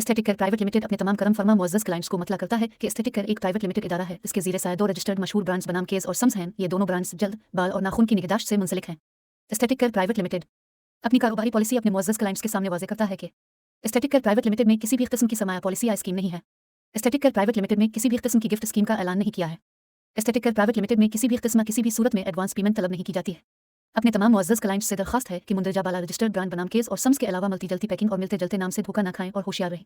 Aesthetic care private limited अपने तमाम करम फरमा मुअज़्ज़ज़ क्लाइंट्स को मतला करता है कि एस्थेटिक केयर एक प्राइवेट लिमिटेड इदारा है। इसके ज़ीरे साया 2 रजिस्टर्ड मशहूर ब्रांड्स बनाम केस और सम्स हैं। ये दोनों ब्रांड्स जल्द, बाल और नाखून की निगहदाश्त से मुंसलिक हैं। एस्थेटिक केयर प्राइवेट लिमिटेड अपनी कारोबारी पॉलिसी अपने मुअज़्ज़ज़ क्लाइंट्स के सामने वाज़ेह करता है कि एस्थेटिक केयर प्राइवेट लिमिटेड में किसी भी किस्म की सरमाया पॉलिसी या स्कीम नहीं है। एस्थेटिक केयर प्राइवेट लिमिटेड में किसी भी किस्म की गिफ्ट स्कीम का ऐलान नहीं किया है। एस्थेटिक केयर प्राइवेट लिमिटेड में किसी भी किस्म किसी भी सूरत में एडवांस पेमेंट तलब नहीं की जाती है। अपने तमाम मुअज़्ज़ज़ क्लाइंट्स से दरखास्त है कि मुंदरजा बाला रजिस्टर्ड ब्रांड बनाम केस और सम्स के अलावा मल्टी जल्दी पैकिंग और मिलते जलते नाम से धोखा न खाएं और होशियार रहें।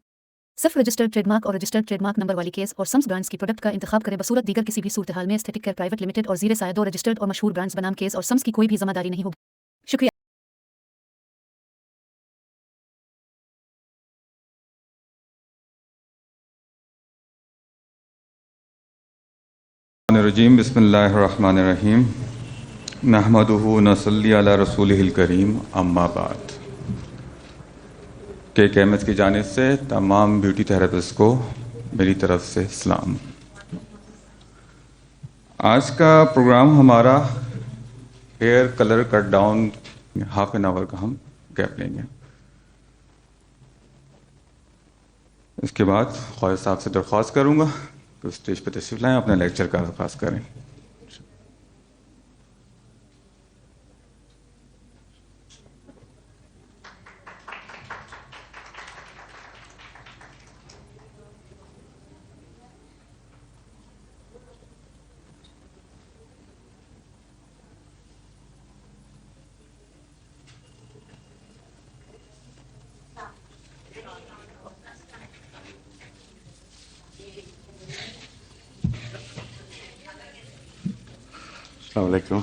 सिर्फ रजिस्टर्ड ट्रेडमार्क और रजिस्टर्ड ट्रेडमार्क नंबर वाली केस और सम्स ब्रांड्स की प्रोडक्ट का इंतखाब करें। बसूरत दीगर किसी भी सूरत हाल में एस्थेटिक केयर प्राइवेट लिमिटेड और ज़ीरे साया 2 रजिस्टर्ड और मशहूर ब्रांड्स बनाम केस और सम्स की कोई भी ज़िम्मेदारी नहीं होगी। शुक्रिया। रजीम बिस्मिल्लाहिर्रहमानिर्रहीम नहमदुहु नसल्ली अला रसूलिहिल करीम अम्मा बाद। KMS की जानिब से तमाम ब्यूटी थेरेपिस्ट को मेरी तरफ से सलाम। आज का प्रोग्राम हमारा hair colour cut down, half an hour का हम गैप लेंगे। इसके बाद ख्वाजा साहब से दरख्वास्त करूँगा तो स्टेज पर तशरीफ लाएँ, अपने लेक्चर का आगाज़ करें। अस्सलाम वालेकुम।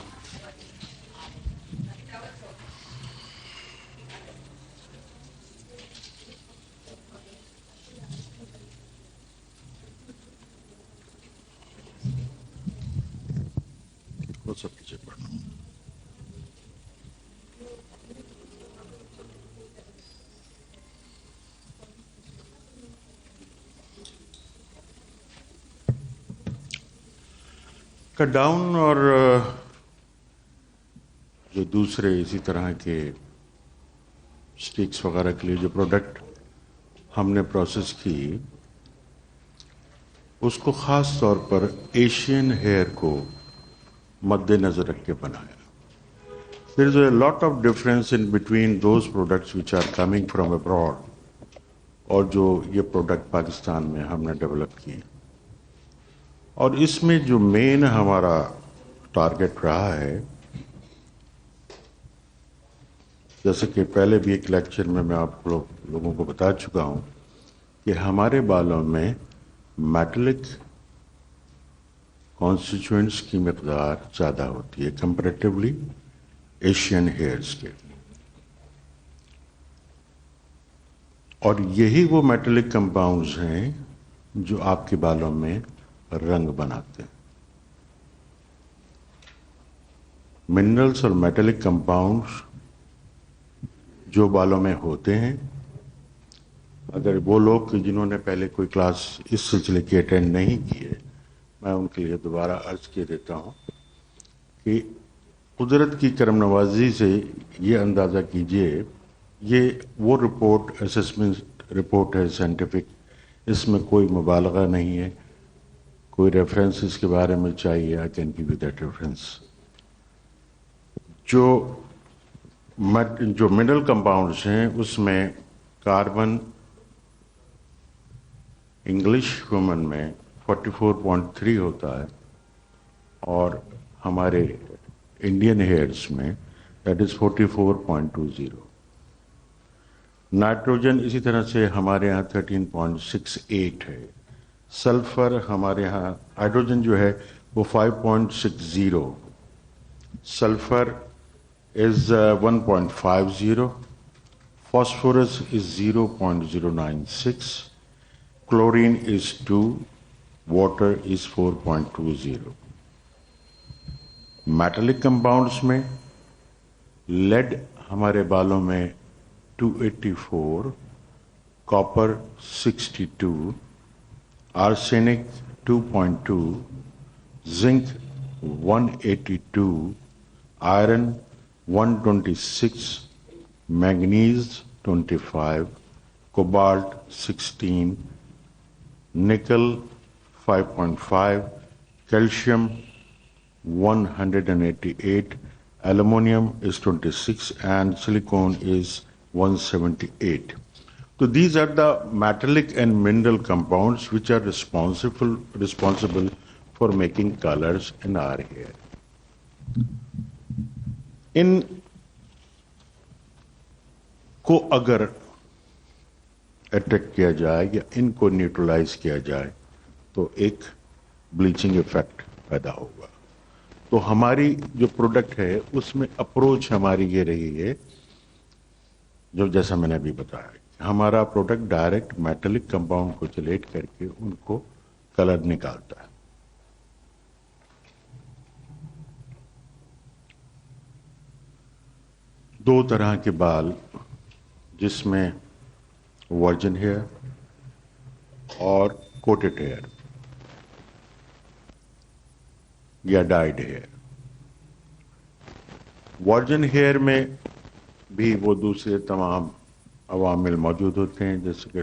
वो सब पीछे पढ़ना। कट डाउन और जो दूसरे इसी तरह के स्टिक्स वगैरह के लिए जो प्रोडक्ट हमने प्रोसेस की, उसको ख़ास तौर पर एशियन हेयर को मद्देनज़र रख के बनाया। There is a lot of difference in between those products which are coming from abroad और जो ये प्रोडक्ट पाकिस्तान में हमने डेवलप किए। और इसमें जो मेन हमारा टारगेट रहा है, जैसे कि पहले भी एक लेक्चर में मैं आप लोगों को बता चुका हूँ कि हमारे बालों में मेटलिक कॉन्स्टिट्यूएंट्स की मकदार ज़्यादा होती है कंपैरेटिवली एशियन हेयर्स के। और यही वो मेटलिक कंपाउंड्स हैं जो आपके बालों में रंग बनाते हैं। मिनरल्स और मेटलिक कंपाउंड्स जो बालों में होते हैं, अगर वो लोग जिन्होंने पहले कोई क्लास इस सिलसिले की अटेंड नहीं की है, मैं उनके लिए दोबारा अर्ज किए देता हूँ कि कुदरत की करम नवाजी से ये अंदाज़ा कीजिए, ये वो रिपोर्ट असेसमेंट रिपोर्ट है साइंटिफिक, इसमें कोई मुबालगा नहीं है। कोई रेफरेंस इसके बारे में चाहिए, I can give you that reference. जो मिनरल कंपाउंड्स हैं उसमें कार्बन इंग्लिश वुमन में 44.3 होता है और हमारे इंडियन हेयर्स में दैट इज़ 44.20। नाइट्रोजन इसी तरह से हमारे यहाँ 13.68 है। सल्फर हमारे यहाँ, हाइड्रोजन जो है वो 5.60, sulphur is 1.50, phosphorus is 0.096, chlorine is 2, water is 4.20। Metallic compounds में लेड हमारे बालों में 284, copper 62, arsenic 2.2, zinc 182, iron 126, manganese 25, cobalt 16, nickel 5.5, calcium 188, aluminum is 26, and silicon is 178. So these are the metallic and mineral compounds which are responsible for making colors in our hair. ان کو اگر attack کیا جائے یا ان کو neutralise کیا جائے تو ایک بلیچنگ ایفیکٹ پیدا ہوگا. تو ہماری جو پروڈکٹ ہے اس میں اپروچ ہماری یہ رہی ہے جو جیسا میں نے ابھی بتایا، ہمارا پروڈکٹ ڈائریکٹ میٹلک کمپاؤنڈ کو چلیٹ کر کے ان کو کلر نکالتا ہے. دو طرح کے بال، جس میں ورجن ہیئر اور کوٹڈ ہیئر یا ڈائڈ ہیئر. ورجن ہیئر میں بھی وہ دوسرے تمام عوامل موجود ہوتے ہیں جیسے کہ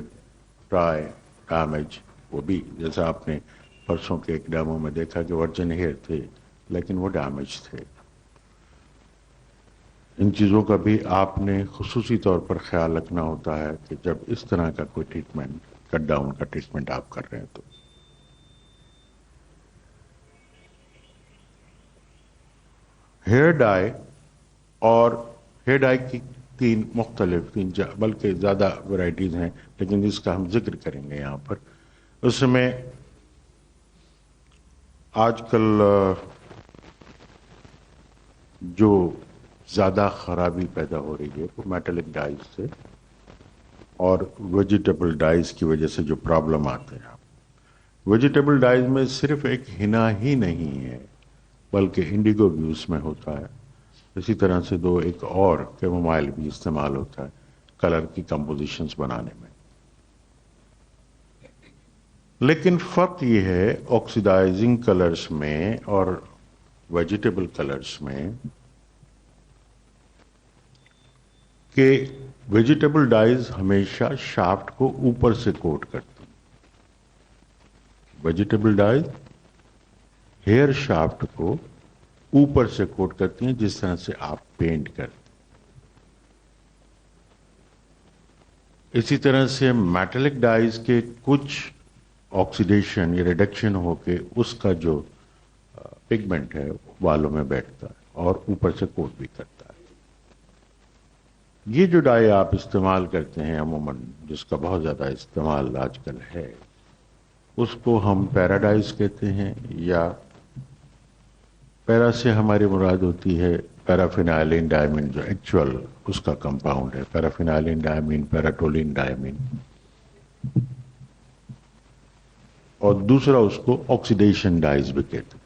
ڈرائی ڈیمیج. وہ بھی جیسا آپ نے پرسوں کے ایک ڈیمو میں دیکھا کہ ورجن ہیئر تھے لیکن وہ ڈیمیج تھے. ان چیزوں کا بھی آپ نے خصوصی طور پر خیال رکھنا ہوتا ہے کہ جب اس طرح کا کوئی ٹریٹمنٹ، کٹ ڈاؤن کا ٹریٹمنٹ آپ کر رہے ہیں. تو ہیئر ڈائی اور ہیئر ڈائی کی تین بلکہ زیادہ ورائٹیز ہیں لیکن جس کا ہم ذکر کریں گے یہاں پر. اس میں آج کل جو زیادہ خرابی پیدا ہو رہی ہے وہ میٹلک ڈائز سے اور ویجیٹیبل ڈائز کی وجہ سے جو پرابلم آتے ہیں. ویجیٹیبل ڈائز میں صرف ایک ہنا ہی نہیں ہے بلکہ انڈیگو بھی اس میں ہوتا ہے. اسی طرح سے ایک اور کیمومائل بھی استعمال ہوتا ہے کلر کی کمپوزیشنز بنانے میں. لیکن فرق یہ ہے آکسیڈائزنگ کلرز میں اور ویجیٹیبل کلرز میں کہ ویجیٹیبل ڈائز ہمیشہ شافٹ کو اوپر سے کوٹ کرتی. ویجیٹیبل ڈائز ہیئر شافٹ کو اوپر سے کوٹ کرتی ہیں جس طرح سے آپ پینٹ کرتے. اسی طرح سے میٹلک ڈائز کے کچھ آکسیڈیشن یا ریڈکشن ہو کے اس کا جو پگمنٹ ہے بالوں میں بیٹھتا ہے اور اوپر سے کوٹ بھی کرتا ہے. یہ جو ڈائی آپ استعمال کرتے ہیں عموماً، جس کا بہت زیادہ استعمال آج کل ہے، اس کو ہم پیراڈائز کہتے ہیں. یا پیرا سے ہماری مراد ہوتی ہے پیرافینائلین ڈائمین، جو ایکچوئل اس کا کمپاؤنڈ ہے، پیرافینائلین ڈائمین، پیراٹولین ڈائمین. اور دوسرا اس کو آکسیڈیشن ڈائز بھی کہتے ہیں.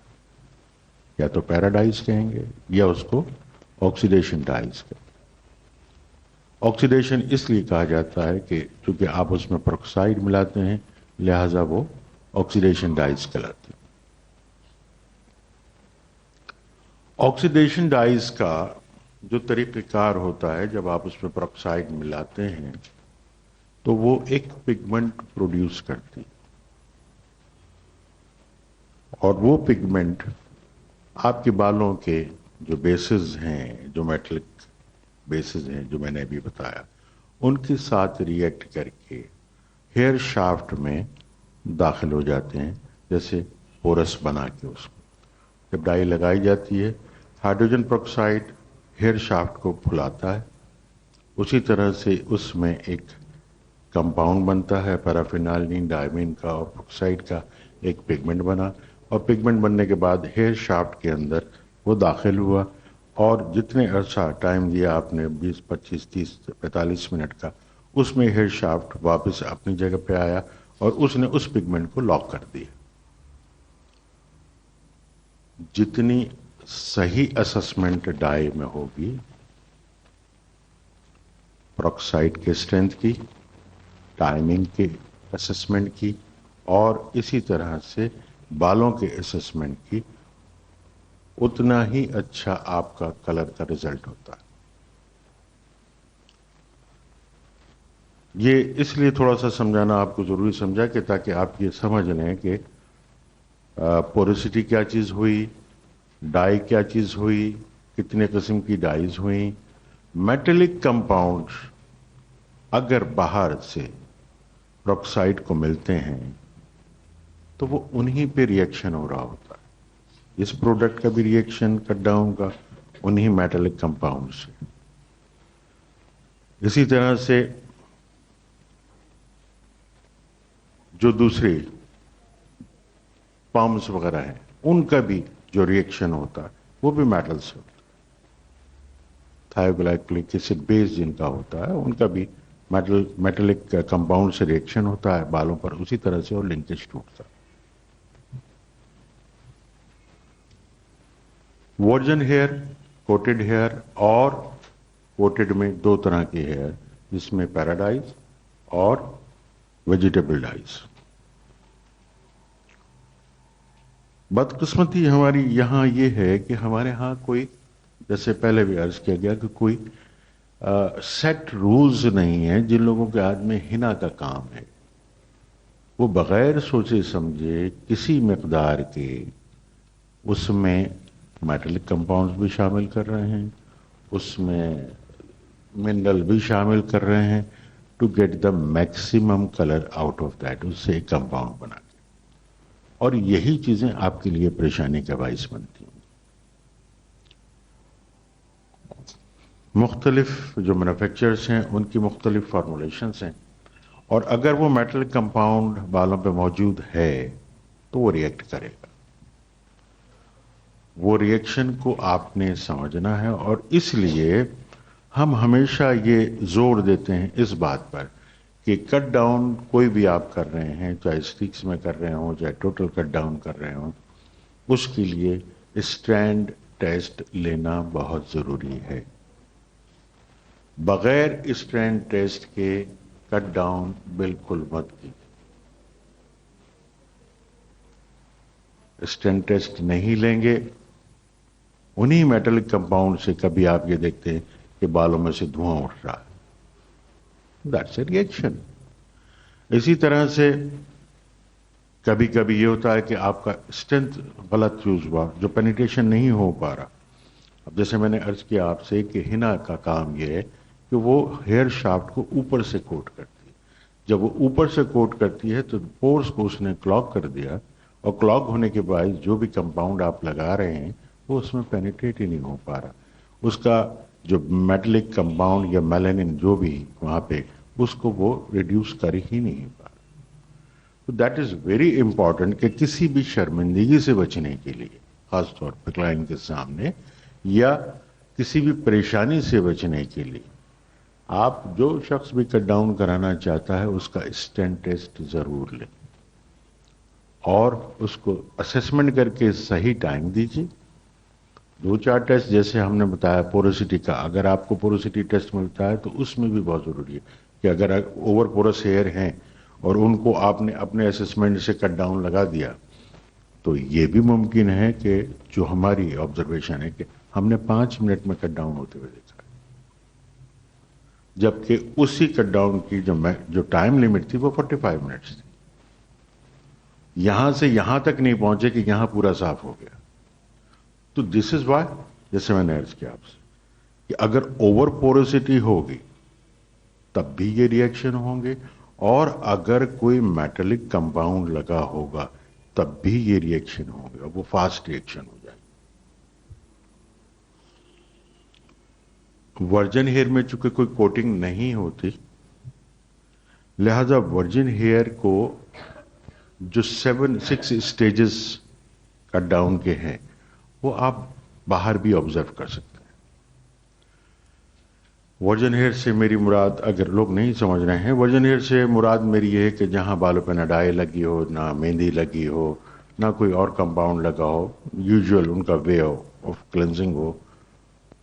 یا تو پیراڈائز کہیں گے یا اس کو آکسیڈیشن ڈائز کہتے ہیں. آکسیڈیشن اس لیے کہا جاتا ہے کہ چونکہ آپ اس میں پروکسائڈ ملاتے ہیں لہذا وہ آکسیڈیشن ڈائز کہلاتے ہیں. آکسیڈیشن ڈائز کا جو طریقہ کار ہوتا ہے جب آپ اس میں پروکسائڈ ملاتے ہیں تو وہ ایک پگمنٹ پروڈیوس کرتی اور وہ پگمنٹ آپ کے بالوں کے جو بیسز ہیں، جو میٹلک بیسز ہیں جو میں نے ابھی بتایا، ان کے ساتھ ریئیکٹ کر کے ہیئر شافٹ میں داخل ہو جاتے ہیں جیسے پورس بنا کے. اس کو جب ڈائی لگائی جاتی ہے ہائیڈروجن پروکسائڈ ہیئر شافٹ کو پھلاتا ہے. اسی طرح سے اس میں ایک کمپاؤنڈ بنتا ہے پیرافینائلین ڈائمین کا اور پروکسائڈ کا ایک پگمنٹ بنا. اور پگمنٹ بننے کے بعد ہیئر شافٹ کے اندر وہ داخل ہوا اور جتنے عرصہ ٹائم دیا آپ نے 20 25 30 45 منٹ کا، اس میں ہیئر شافٹ واپس اپنی جگہ پہ آیا اور اس نے اس پگمنٹ کو لاک کر دیا. جتنی صحیح اسسمنٹ ڈائی میں ہوگی پروکسائڈ کے اسٹرینتھ کی، ٹائمنگ کے اسسمنٹ کی اور اسی طرح سے بالوں کے اسسمنٹ کی، اتنا ہی اچھا آپ کا کلر کا رزلٹ ہوتا ہے. یہ اس لیے تھوڑا سا سمجھانا آپ کو ضروری سمجھا کہ تاکہ آپ یہ سمجھ لیں کہ پوریسٹی کیا چیز ہوئی، ڈائی کیا چیز ہوئی، کتنے قسم کی ڈائز ہوئیں. میٹلک کمپاؤنڈ اگر باہر سے پروکسائڈ کو ملتے ہیں تو وہ انہی پہ ریئیکشن ہو رہا ہوتا ہے. اس پروڈکٹ کا بھی ریئیکشن کٹ ڈاؤن کا انہی میٹلک کمپاؤنڈ سے. اسی طرح سے جو دوسرے پامس وغیرہ ہیں ان کا بھی جو ریئیکشن ہوتا ہے وہ بھی میٹل سے ہوتا ہے. تھائیوگلائکولک ایسڈ بیس جن کا ہوتا ہے ان کا بھی میٹلک کمپاؤنڈ سے ریئیکشن ہوتا ہے بالوں پر اسی طرح سے اور لنکیج ٹوٹتا ہے. ورجن ہیئر، کوٹڈ ہیئر، اور کوٹڈ میں دو طرح کے ہیئر جس میں پیراڈائز اور ویجیٹیبل ڈائز. بدقسمتی ہماری یہاں یہ ہے کہ ہمارے ہاں کوئی، جیسے پہلے بھی عرض کیا گیا کہ کوئی سیٹ رولز نہیں ہیں. جن لوگوں کے ہاتھ میں حنا کا کام ہے وہ بغیر سوچے سمجھے کسی مقدار کے اس میں میٹلک کمپاؤنڈز بھی شامل کر رہے ہیں، اس میں منرل بھی شامل کر رہے ہیں to get the maximum colour out of that, اس سے ایک کمپاؤنڈ بنا کے. اور یہی چیزیں آپ کے لیے پریشانی کا باعث بنتی ہیں. مختلف جو مینوفیکچررز ہیں ان کی مختلف فارمولیشنز ہیں، اور اگر وہ میٹلک کمپاؤنڈ بالوں پہ موجود ہے تو وہ ریئیکٹ کرے گا. وہ ریئیکشن کو آپ نے سمجھنا ہے، اور اس لیے ہم ہمیشہ یہ زور دیتے ہیں اس بات پر کہ کٹ ڈاؤن کوئی بھی آپ کر رہے ہیں، چاہے اسٹیکس میں کر رہے ہوں چاہے ٹوٹل کٹ ڈاؤن کر رہے ہوں، اس کے لیے اسٹرینڈ ٹیسٹ لینا بہت ضروری ہے. بغیر اسٹرینڈ ٹیسٹ کے کٹ ڈاؤن بالکل مت کیجیے. اسٹرینڈ ٹیسٹ نہیں لیں گے انہی میٹلک کمپاؤنڈ سے کبھی آپ یہ دیکھتے ہیں کہ بالوں میں سے دھواں اٹھ رہا ہے. That's a reaction. اسی طرح سے کبھی کبھی یہ ہوتا ہے کہ آپ کا اسٹرینتھ غلط یوز ہوا، جو پینیٹریشن نہیں ہو پا رہا. اب جیسے میں نے عرض کیا آپ سے کہ حنا کا کام یہ ہے کہ وہ ہیئر شافٹ کو اوپر سے کوٹ کرتی ہے. جب وہ اوپر سے کوٹ کرتی ہے تو پورس کو اس نے کلاگ کر دیا، اور کلاگ ہونے کے باعث جو بھی کمپاؤنڈ آپ لگا رہے ہیں وہ اس میں پینیٹریٹ ہی نہیں ہو پا رہا. اس کا جو میٹلک کمپاؤنڈ یا میلانن جو بھی وہاں پہ اس کو وہ ریڈیوس کر ہی نہیں پا رہا. تو دیٹ از ویری امپورٹنٹ کہ کسی بھی شرمندگی سے بچنے کے لیے، خاص طور پہ کلائنٹ کے سامنے یا کسی بھی پریشانی سے بچنے کے لیے، آپ جو شخص بھی کٹ ڈاؤن کرانا چاہتا ہے اس کا اسٹینڈ ٹیسٹ ضرور لیں، اور اس کو اسیسمنٹ کر کے صحیح ٹائم دیجیے. 2-4 ٹیسٹ جیسے ہم نے بتایا پوروسٹی کا، اگر آپ کو پوروسٹی ٹیسٹ ملتا ہے تو اس میں بھی بہت ضروری ہے کہ اگر اوور پورس ہیئر ہیں اور ان کو آپ نے اپنے اسیسمنٹ سے کٹ ڈاؤن لگا دیا تو یہ بھی ممکن ہے کہ جو ہماری آبزرویشن ہے کہ ہم نے 5 منٹ میں کٹ ڈاؤن ہوتے ہوئے دیکھا، جبکہ اسی کٹ ڈاؤن کی جو ٹائم لمٹ تھی وہ 45 منٹس تھی. یہاں سے یہاں تک نہیں پہنچے کہ یہاں پورا صاف ہو گیا. تو دس از وائی، جیسے میں نے عرض کیا آپ سے کہ اگر اوور پوروسٹی ہوگی تب بھی یہ ریئیکشن ہوں گے، اور اگر کوئی میٹلک کمپاؤنڈ لگا ہوگا تب بھی یہ ریئیکشن ہوں گے، اور وہ فاسٹ ریئیکشن ہو جائے. ورجن ہیئر میں چونکہ کوئی کوٹنگ نہیں ہوتی، لہذا ورجن ہیئر کو جو 6 اسٹیجز کٹ ڈاؤن کے ہیں وہ آپ باہر بھی آبزرو کر سکتے ہیں. ورجن ہیئر سے میری مراد، اگر لوگ نہیں سمجھ رہے ہیں، ورجن ہیئر سے مراد میری یہ ہے کہ جہاں بالوں پہ نہ ڈائی لگی ہو، نہ مہندی لگی ہو، نہ کوئی اور کمپاؤنڈ لگا ہو، یوزول ان کا وے آف کلینزنگ ہو،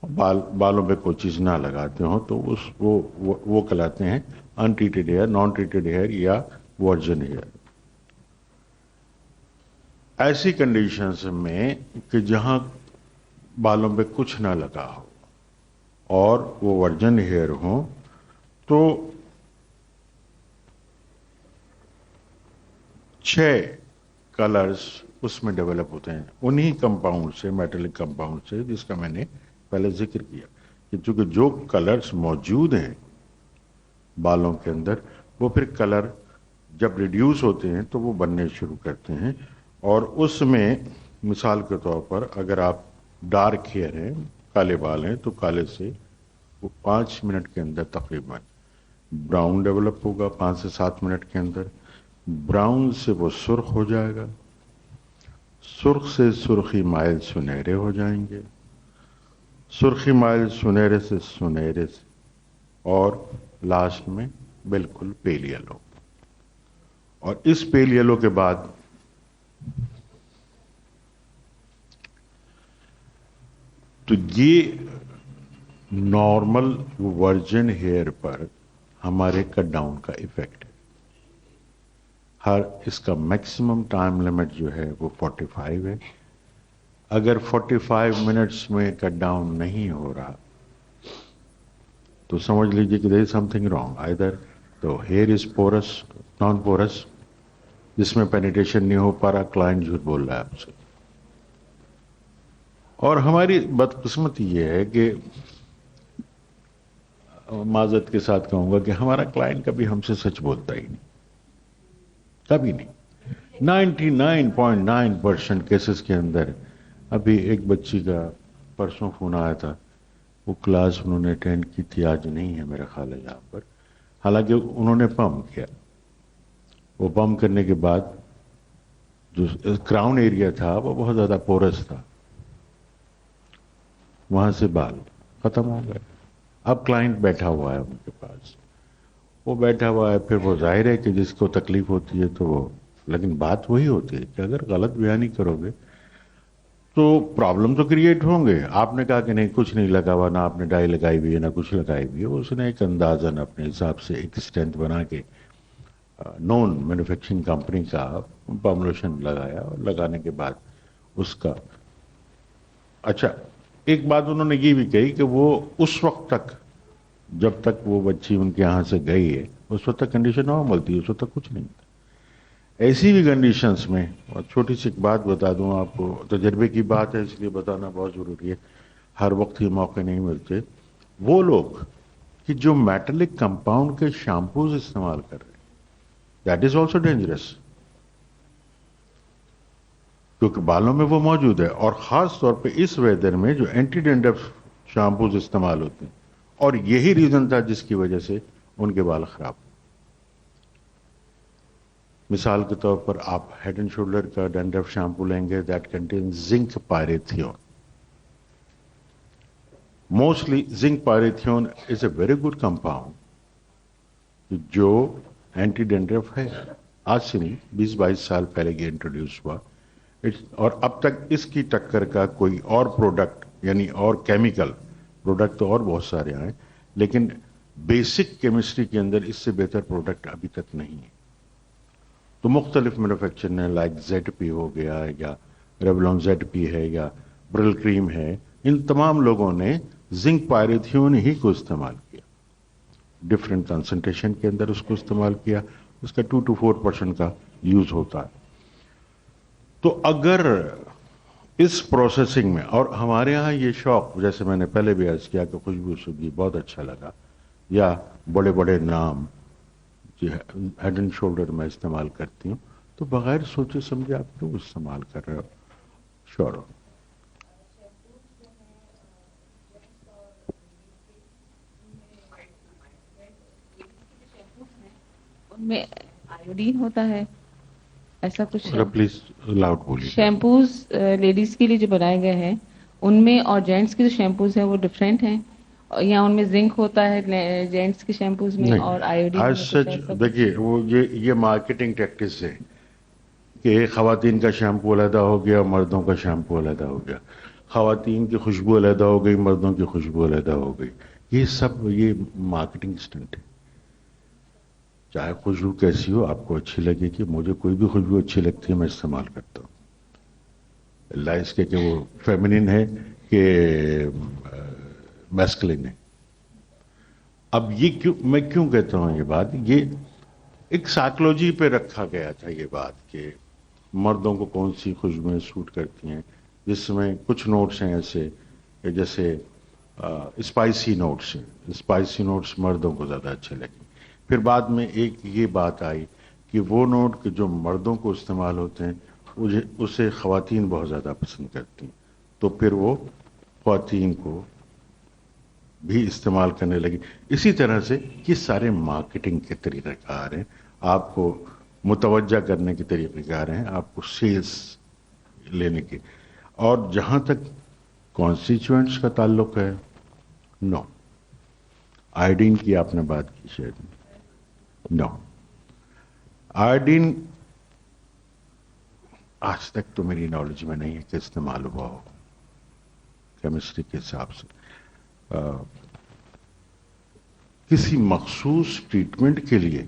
بالوں پہ کوئی چیز نہ لگاتے ہوں، تو وہ کہلاتے ہیں untreated hair, non treated hair یا ورجن ہیئر. ایسی کنڈیشنز میں کہ جہاں بالوں پہ کچھ نہ لگا ہو اور وہ ورجن ہیئر ہوں، تو 6 कलर्स उसमें डेवलप होते हैं उन्हीं कंपाउंड से, मेटेलिक कंपाउंड से, जिसका मैंने पहले जिक्र किया कि चूंकि जो कलर्स मौजूद हैं बालों के अंदर, वो फिर कलर जब रिड्यूस होते हैं तो वो बनने शुरू करते हैं। और उसमें मिसाल के तौर पर अगर आप डार्क हेयर हैं, काले बाल हैं, तो काले से वो 5 मिनट के अंदर तकरीबन ब्राउन डेवलप होगा, 5 से 7 मिनट के अंदर। ब्राउन से वो सुर्ख हो जाएगा, सुर्ख से सुर्खी माइल सुनहरे हो जाएंगे, सुर्खी माइल सुनहरे से और लास्ट में बिल्कुल पेल येलो। और इस पेल येलो के बाद तो ये नॉर्मल वर्जिन हेयर पर हमारे कट डाउन का इफेक्ट है। इसका मैक्सिमम टाइम लिमिट जो है वो 45 है। अगर 45 मिनट्स में कट डाउन नहीं हो रहा तो समझ लीजिए कि there is something wrong. Either तो hair is porous, non porous, जिसमें पेनिट्रेशन नहीं हो पा रहा, क्लाइंट झूठ बोल रहा है आपसे। और हमारी बदकिस्मती ये है कि माजरत के साथ कहूंगा कि हमारा क्लाइंट कभी हमसे सच बोलता ही नहीं, कभी नहीं। 99.9% केसेस के अंदर। अभी एक बच्ची का परसों फोन आया था, वो क्लास उन्होंने अटेंड की थी, आज नहीं है मेरा ख्याल है यहाँ पर। हालांकि उन्होंने पम्प किया, वो पम्प करने के बाद जो क्राउन एरिया था वो बहुत ज़्यादा पोरस था, वहाँ से बाल खत्म हो गए। अब क्लाइंट बैठा हुआ है उनके पास, वो बैठा हुआ है, फिर वो जाहिर है कि जिसको तकलीफ होती है तो वो, लेकिन बात वही होती है कि अगर गलत बयानी करोगे तो प्रॉब्लम तो क्रिएट होंगे। आपने कहा कि नहीं कुछ नहीं लगा हुआ, ना आपने डाई लगाई हुई है ना कुछ लगाई हुई है, उसने एक अंदाजन अपने हिसाब से एक स्ट्रेंथ बना के नॉन मैन्युफैक्चरिंग कंपनी का फॉर्मुलेशन लगाया, और लगाने के बाद उसका अच्छा एक बात उन्होंने ये भी कही कि वो उस वक्त तक, जब तक वो बच्ची उनके यहाँ से गई है, उस वक्त तक कंडीशन नॉर्मल थी, उस वक्त तक कुछ नहीं था। ऐसी भी कंडीशंस में, और छोटी सी एक बात बता दूं आपको, तजर्बे की बात है इसलिए बताना बहुत ज़रूरी है, हर वक्त ये मौके नहीं मिलते। वो लोग कि जो मेटेलिक कंपाउंड के शैम्पूज इस्तेमाल कर रहे हैं, दैट इज ऑल्सो डेंजरस, क्योंकि बालों में वो मौजूद है। और ख़ास तौर पे इस वेदर में जो एंटी डेंड्रफ शैम्पूज इस्तेमाल होते हैं, और यही रीज़न था जिसकी वजह से उनके बाल खराब। मिसाल के तौर पर आप हेड एंड शोल्डर का डैंड्रफ शैम्पू लेंगे, that contain zinc pyrithione. Mostly zinc pyrithione is a very good compound जो एंटी डेंड्रफ है। आज से नहीं, 20-22 साल पहले ये इंट्रोड्यूस हुआ। और अब तक इसकी टक्कर का कोई और प्रोडक्ट, यानी और केमिकल प्रोडक्ट तो और बहुत सारे आए, लेकिन बेसिक केमिस्ट्री के अंदर इससे बेहतर प्रोडक्ट अभी तक नहीं है। तो मुख्तलिफ मैन्युफैक्चर ने, लाइक ZP हो गया, या रेवलॉन ZP है, या ब्रिल क्रीम है, इन तमाम लोगों ने जिंक पायरेथियोन ही को इस्तेमाल किया, डिफरेंट कंसंट्रेशन के अंदर उसको इस्तेमाल किया। उसका 2 to 4% का यूज होता है। तो अगर इस प्रोसेसिंग में, और हमारे यहाँ ये शौक, जैसे मैंने पहले भी अर्ज किया कि खुशबू सुगंधी बहुत अच्छा लगा, या बड़े बड़े नाम जो हेड एंड शोल्डर में इस्तेमाल करती हूँ, तो बगैर सोचे समझे आप क्यों इस्तेमाल कर रहे हो? श्योर हो। उनमें आयोडीन होता है, ऐसा कुछ है? प्लीज लाउड बोलिए। शैम्पूज लेडीज के लिए जो बनाए गए हैं उनमें और जेंट्स के जो शैम्पूज हैं वो डिफरेंट हैं, या उनमें जिंक होता है जेंट्स के शैम्पूज में और आयोडीन आज सच देखिए, वो ये मार्केटिंग टैक्टिस है कि खवातीन का शैम्पू अलहदा हो गया, मर्दों का शैम्पू अलहदा हो गया, खवातीन की खुशबू अलहदा हो गई, मर्दों की खुशबू अलहदा हो गई। ये सब ये मार्केटिंग स्टंट है। चाहे खुशबू कैसी हो, आपको अच्छी लगे, कि मुझे कोई भी खुशबू अच्छी लगती है मैं इस्तेमाल करता हूँ, लाइस के कि वो फेमिनिन है कि मैस्कुलिन है। अब ये क्यों, मैं क्यों कहता हूँ ये बात, ये एक साइकोलॉजी पे रखा गया था ये बात कि मर्दों को कौन सी खुशबुएं सूट करती हैं, जिसमें कुछ नोट्स हैं ऐसे कि जैसे स्पाइसी नोट्स हैं, स्पाइसी नोट्स मर्दों को ज़्यादा अच्छे लगे। फिर बाद में एक ये बात आई कि वो नोट के जो मर्दों को इस्तेमाल होते हैं उसे ख़वातीन बहुत ज़्यादा पसंद करती हैं, तो फिर वो ख़वातीन को भी इस्तेमाल करने लगी। इसी तरह से ये सारे मार्केटिंग के तरीक़ाकार हैं, आपको मुतवज्जा करने के तरीक़ेकार हैं, आपको सेल्स लेने के। और जहाँ तक कॉन्स्टिट्यूएंट्स का ताल्लुक है, नो, आयोडीन की आपने बात की शायद, नो, आयोडीन आज तक तो मेरी नॉलेज में नहीं है कि इस्तेमाल हुआ हो केमिस्ट्री के हिसाब से। किसी मखसूस ट्रीटमेंट के लिए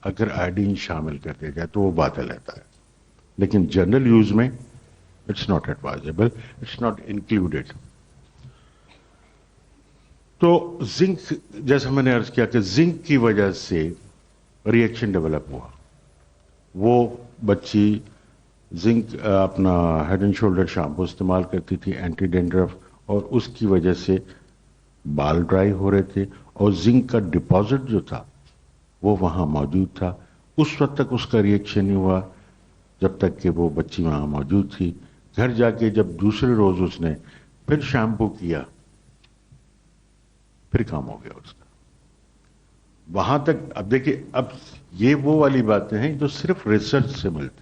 अगर आयोडीन शामिल कर दिया जाए तो वो बात रहता है, लेकिन जनरल यूज में it's not advisable, it's not included. तो जिंक, जैसा मैंने अर्ज किया कि जिंक की वजह से रिएक्शन डेवलप हुआ। वो बच्ची जिंक अपना हेड एंड शोल्डर शैम्पू इस्तेमाल करती थी एंटी डेंड्रफ, और उसकी वजह से बाल ड्राई हो रहे थे और जिंक का डिपॉजिट जो था वो वहाँ मौजूद था। उस वक्त तक उसका रिएक्शन नहीं हुआ जब तक कि वो बच्ची वहाँ मौजूद थी। घर जाके जब दूसरे रोज उसने फिर शैम्पू किया, फिर काम हो गया उसका। वहां तक अब देखिए, अब ये वो वाली बातें हैं जो सिर्फ रिसर्च से मिलती।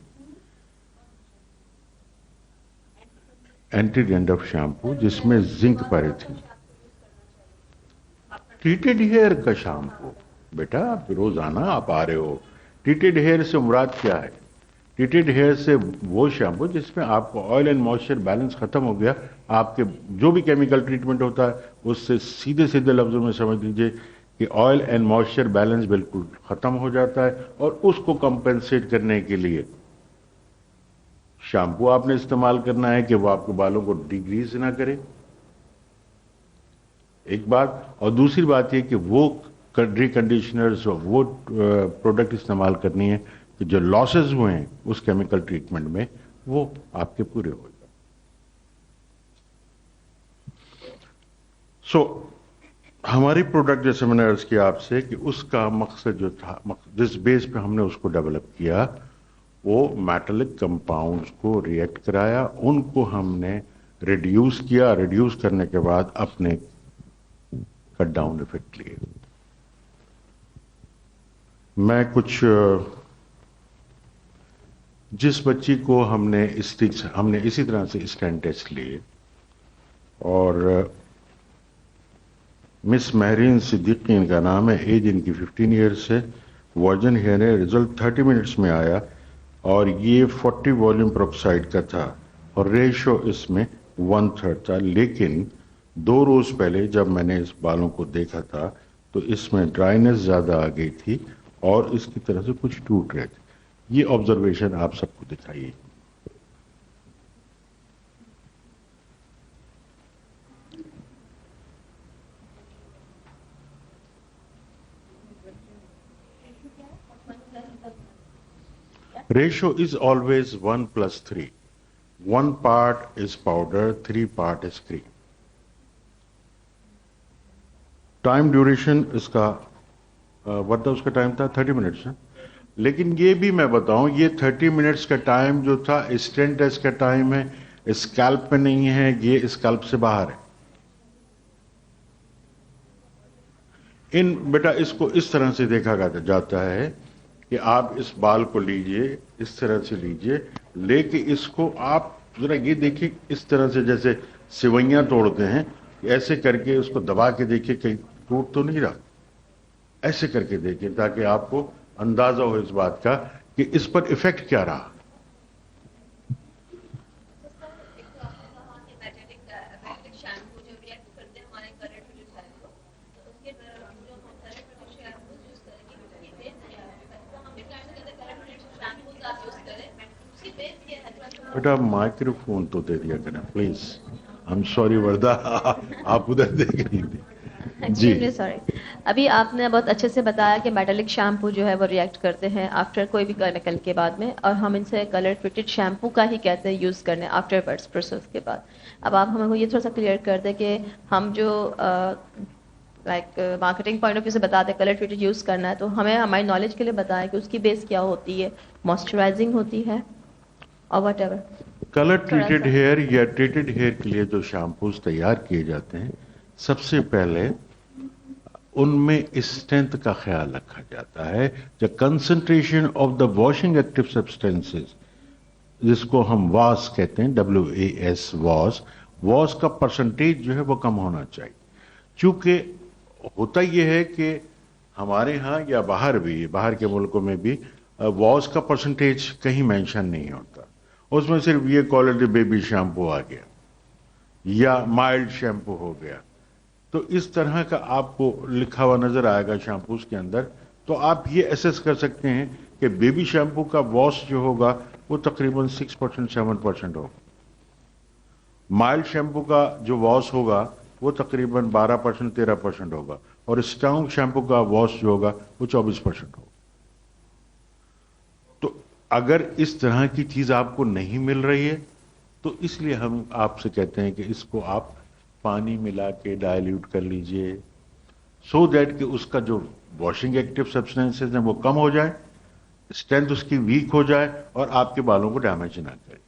एंटी डेंड्रफ शैम्पू जिसमें जिंक पाई थी, ट्रीटेड हेयर का शैम्पू, बेटा आप रोजाना आप आ रहे हो, ट्रीटेड हेयर से मुराद क्या है? ट्रीटेड हेयर से वो शैम्पू जिसमें आपको ऑयल एंड मॉइस्चर बैलेंस खत्म हो गया, आपके जो भी केमिकल ट्रीटमेंट होता है उससे सीधे सीधे लफ्जों में समझ लीजिए कि ऑयल एंड मॉइस्चर बैलेंस बिल्कुल खत्म हो जाता है, और उसको कंपेंसेट करने के लिए शैम्पू आपने इस्तेमाल करना है कि वो आपके बालों को डिग्रीज ना करे, एक बात। और दूसरी बात ये कि वो रिकंडीशनर्स और वो प्रोडक्ट इस्तेमाल करनी है कि जो लॉसेस हुए हैं उस केमिकल ट्रीटमेंट में वो आपके पूरे हो जाए। सो हमारी प्रोडक्ट, जैसे मैंने अर्ज किया आपसे कि उसका मकसद जो था, जिस बेस पे हमने उसको डेवलप किया, वो मेटालिक कंपाउंड्स को रिएक्ट कराया, उनको हमने रिड्यूस किया, रिड्यूस करने के बाद अपने कट डाउन इफेक्ट लिए। मैं कुछ, जिस बच्ची को हमने इसी तरह से स्कैन टेस्ट लिए, और मिस महरीन सिद्दीकी इनका नाम है, एज इनकी 15 ईयर्स है, वर्जन हेयर है, रिजल्ट 30 मिनट्स में आया, और ये 40 वॉल्यूम पेरोक्साइड का था और रेशो इसमें 1/3 था। लेकिन 2 रोज पहले जब मैंने इस बालों को देखा था तो इसमें ड्राइनेस ज़्यादा आ गई थी और इसकी तरह से कुछ टूट रहे थे। ये ऑब्जर्वेशन आप सबको दिखाइए। Ratio is always 1+3. 1 part is powder, 3 part is cream. Time duration इसका what उसका टाइम था 30 मिनट्स है। लेकिन ये भी मैं बताऊं, ये 30 मिनट्स का टाइम जो था स्टेन टेस्ट का टाइम है, स्कैल्प पे नहीं है, ये स्कैल्प से बाहर है। बेटा इसको इस तरह से देखा जाता है कि आप इस बाल को लीजिए, इस तरह से लीजिए, लेके इसको आप जरा ये देखिए, इस तरह से जैसे सिवैयां तोड़ते हैं, ऐसे करके उसको दबा के देखिए कहीं टूट तो नहीं रहा। ऐसे करके देखिए ताकि आपको अंदाजा हो इस बात का कि इस पर इफेक्ट क्या रहा। बेटा माइक्रोफोन तो दे दिया करें प्लीज। आई एम सॉरी वर्दा, आप उधर देख रही थी। Extremely sorry. ابھی آپ نے بہت اچھے سے بتایا کہ میٹلک شیمپو جو ہے وہ ریئیکٹ کرتے ہیں آفٹر کوئی بھی کیمیکل کے بعد میں, اور ہم ان سے کلر ٹریٹڈ شیمپو کا ہی کہتے ہیں یوز کرنے آفٹر ورڈس پروسیس کے بعد. اب آپ ہمیں کو یہ تھوڑا سا کلیئر کر دیں کہ ہم جو like marketing point of view سے بتاتے ہیں کلر ٹریٹڈ یوز کرنا ہے, تو ہمیں ہماری نالج کے لیے بتائیں کہ اس کی بیس کیا ہوتی ہے, موئسچرائزنگ ہوتی ہے اور whatever. Colour treated hair یا ٹریٹڈ ہیئر کے لیے جو شیمپوز تیار کیے جاتے ہیں, سب سے پہلے ان میں اسٹرینتھ کا خیال رکھا جاتا ہے. The concentration of the washing active substances, جس کو ہم واس کہتے ہیں, WAS واس کا پرسنٹیج جو ہے وہ کم ہونا چاہیے. چونکہ ہوتا یہ ہے کہ ہمارے ہاں یا باہر بھی, باہر کے ملکوں میں بھی واس کا پرسنٹیج کہیں مینشن نہیں ہوتا. اس میں صرف یہ کوالٹی بیبی شیمپو آ گیا یا مائلڈ شیمپو ہو گیا, تو اس طرح کا آپ کو لکھا ہوا نظر آئے گا شیمپوز کے اندر. تو آپ یہ ایسس کر سکتے ہیں کہ بیبی شیمپو کا واش جو ہوگا وہ تقریباً 6% 7% ہوگا. مائلڈ شیمپو کا جو واش ہوگا وہ تقریباً 12% 13% ہوگا, اور اسٹرانگ شیمپو کا واش جو ہوگا وہ 24% ہوگا. تو اگر اس طرح کی چیز آپ کو نہیں مل رہی ہے تو اس لیے ہم آپ سے کہتے ہیں کہ اس کو آپ پانی ملا کے ڈائلیوٹ کر لیجئے, سو دیٹ کہ اس کا جو واشنگ ایکٹیو سبسٹینسز ہیں وہ کم ہو جائے, اسٹرینتھ اس کی ویک ہو جائے اور آپ کے بالوں کو ڈیمیج نہ کرے.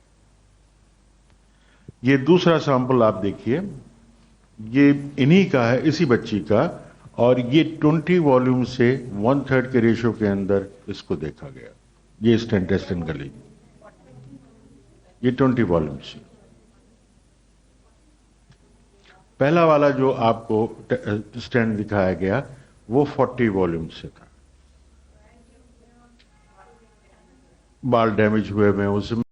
یہ دوسرا سیمپل آپ دیکھیے, یہ انہی کا ہے, اسی بچی کا, اور یہ 20 والیوم سے 1/3 کے ریشو کے اندر اس کو دیکھا گیا. یہ اسٹینٹ ٹیسٹن گلی, یہ 20 والیوم سے. پہلا والا جو آپ کو اسٹینڈ دکھایا گیا وہ 40 والیوم سے تھا. بال ڈیمیج ہوئے میں اس میں